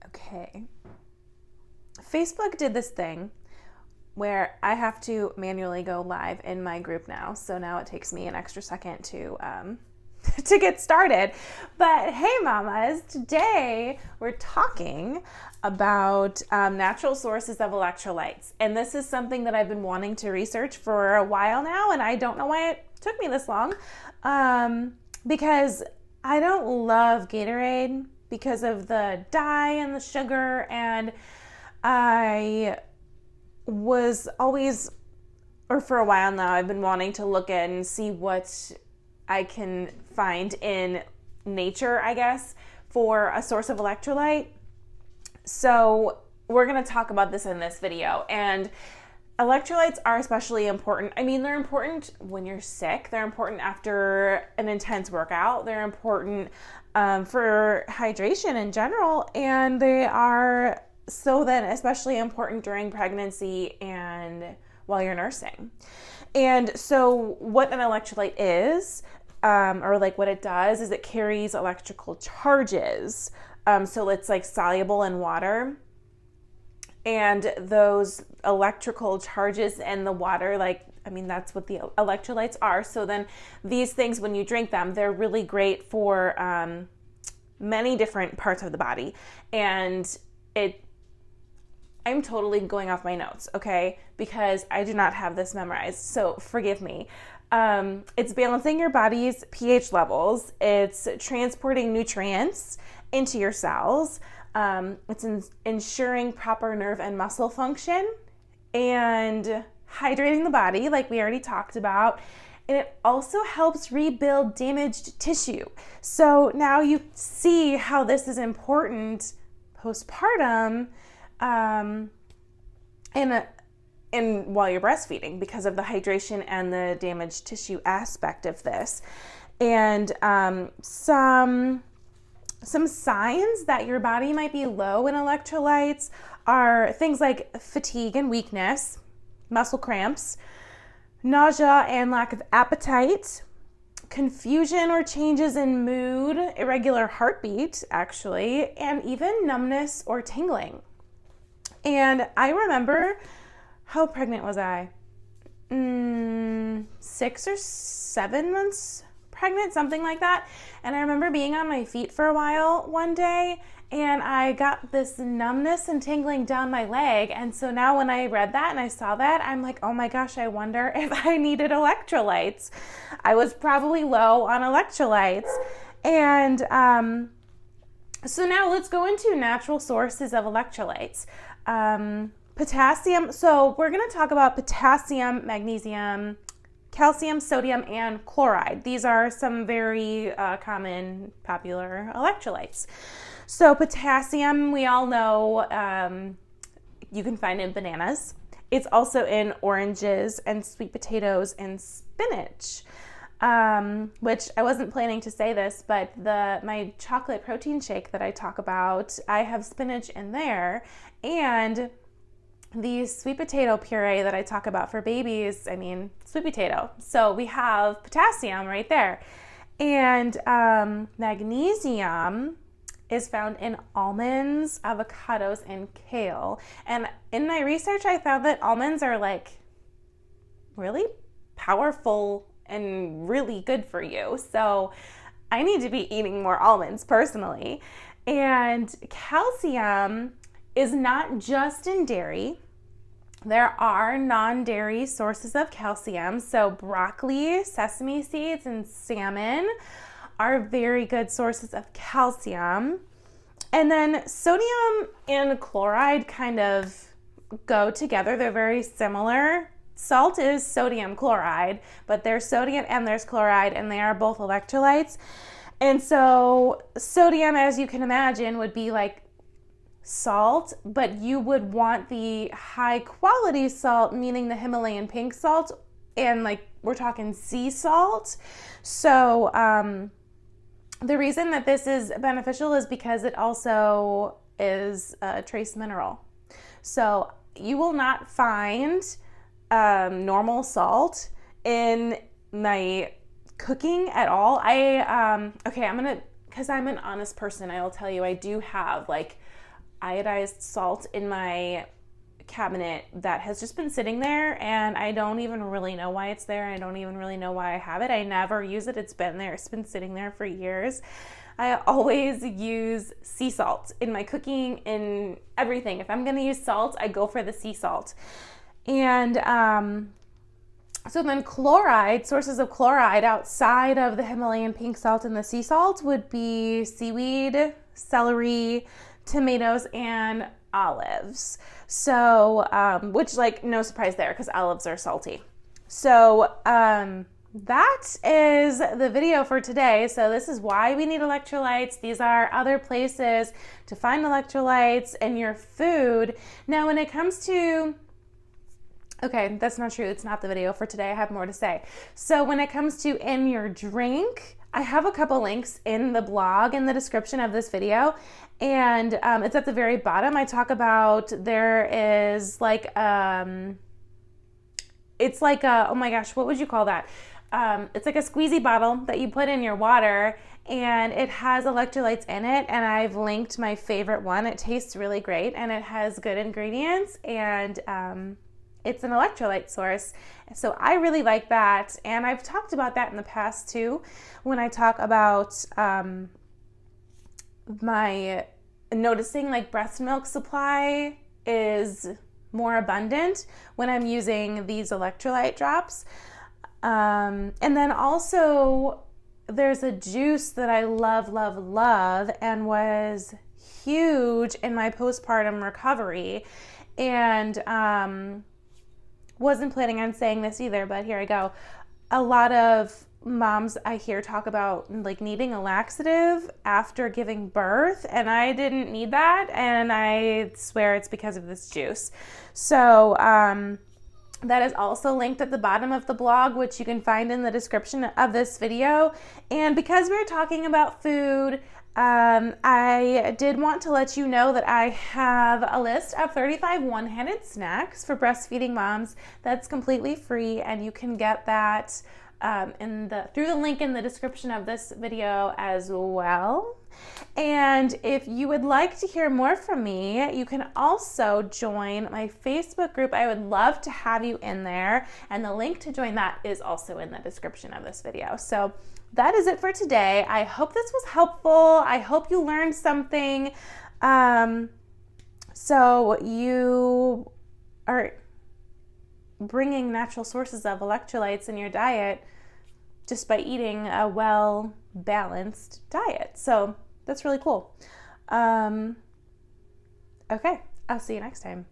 Okay. Facebook did this thing where I have to manually go live in my group now. So now it takes me an extra second to to get started. But hey, mamas, today we're talking about natural sources of electrolytes. And this is something that I've been wanting to research for a while now, and I don't know why it took me this long. Because I don't love Gatorade because of the dye and the sugar, and I was always, or for a while now, I've been wanting to look at and see what I can find in nature, I guess, for a source of electrolyte. So we're going to talk about this in this video. And electrolytes are especially important. I mean, they're important when you're sick. They're important after an intense workout. They're important for hydration in general. And they are so then especially important during pregnancy and while you're nursing. And so what an electrolyte is, or like what it does, is it carries electrical charges. So it's like soluble in water. And those electrical charges in the water, that's what the electrolytes are. So then these things, when you drink them, they're really great for many different parts of the body. And I'm totally going off my notes, okay? Because I do not have this memorized, so forgive me. It's balancing your body's pH levels. It's transporting nutrients into your cells. It's ensuring proper nerve and muscle function and hydrating the body, like we already talked about. And it also helps rebuild damaged tissue. So now you see how this is important postpartum and while you're breastfeeding, because of the hydration and the damaged tissue aspect of this. And some signs that your body might be low in electrolytes are things like fatigue and weakness, muscle cramps, nausea and lack of appetite, confusion or changes in mood, irregular heartbeat, actually, and even numbness or tingling. And I remember, how pregnant was I? 6 or 7 months pregnant, something like that. And I remember being on my feet for a while one day, and I got this numbness and tingling down my leg. And so now when I read that and I saw that, I'm like, oh my gosh, I wonder if I needed electrolytes. I was probably low on electrolytes. And so now let's go into natural sources of electrolytes. Potassium. So we're going to talk about potassium, magnesium, calcium, sodium, and chloride. These are some very common, popular electrolytes. So potassium, we all know, you can find in bananas. It's also in oranges and sweet potatoes and spinach, which I wasn't planning to say this, but my chocolate protein shake that I talk about, I have spinach in there, and the sweet potato puree that I talk about for babies, sweet potato. So we have potassium right there. And magnesium is found in almonds, avocados, and kale. And in my research, I found that almonds are like really powerful and really good for you. So I need to be eating more almonds personally. And calcium is not just in dairy. There are non-dairy sources of calcium. So broccoli, sesame seeds, and salmon are very good sources of calcium. And then sodium and chloride kind of go together. They're very similar. Salt is sodium chloride, but there's sodium and there's chloride, and they are both electrolytes. And so sodium, as you can imagine, would be like salt, but you would want the high quality salt, meaning the Himalayan pink salt, and like we're talking sea salt. So the reason that this is beneficial is because it also is a trace mineral. So you will not find normal salt in my cooking at all. I'm gonna because I'm an honest person, I will tell you, I do have like iodized salt in my cabinet that has just been sitting there, and I don't even really know why it's there. I don't even really know why I have it. I never use it. It's been there. It's been sitting there for years. I always use sea salt in my cooking, in everything. If I'm going to use salt, I go for the sea salt. And so then chloride, sources of chloride outside of the Himalayan pink salt and the sea salt would be seaweed, celery, tomatoes, and olives. So, which, like, no surprise there because olives are salty. So, that is the video for today. So this is why we need electrolytes. These are other places to find electrolytes in your food. Now, when it comes to, okay, that's not true. It's not the video for today. I have more to say. So when it comes to in your drink, I have a couple links in the blog in the description of this video, and it's at the very bottom. I talk about, there is like, it's like a, oh my gosh, what would you call that? It's like a squeezy bottle that you put in your water, and it has electrolytes in it, and I've linked my favorite one. It tastes really great, and it has good ingredients, and it's an electrolyte source. So I really like that, and I've talked about that in the past too, when I talk about my noticing like breast milk supply is more abundant when I'm using these electrolyte drops. And then also there's a juice that I love, love, love, and was huge in my postpartum recovery. And wasn't planning on saying this either, but here I go. A lot of moms I hear talk about like needing a laxative after giving birth, and I didn't need that, and I swear it's because of this juice. So that is also linked at the bottom of the blog, which you can find in the description of this video. And because we're talking about food, I did want to let you know that I have a list of 35 one-handed snacks for breastfeeding moms that's completely free, and you can get that through the link in the description of this video as well. And if you would like to hear more from me, you can also join my Facebook group. I would love to have you in there, and the link to join that is also in the description of this video. So that is it for today. I hope this was helpful. I hope you learned something. So you are bringing natural sources of electrolytes in your diet just by eating a well-balanced diet. So that's really cool. Okay, I'll see you next time.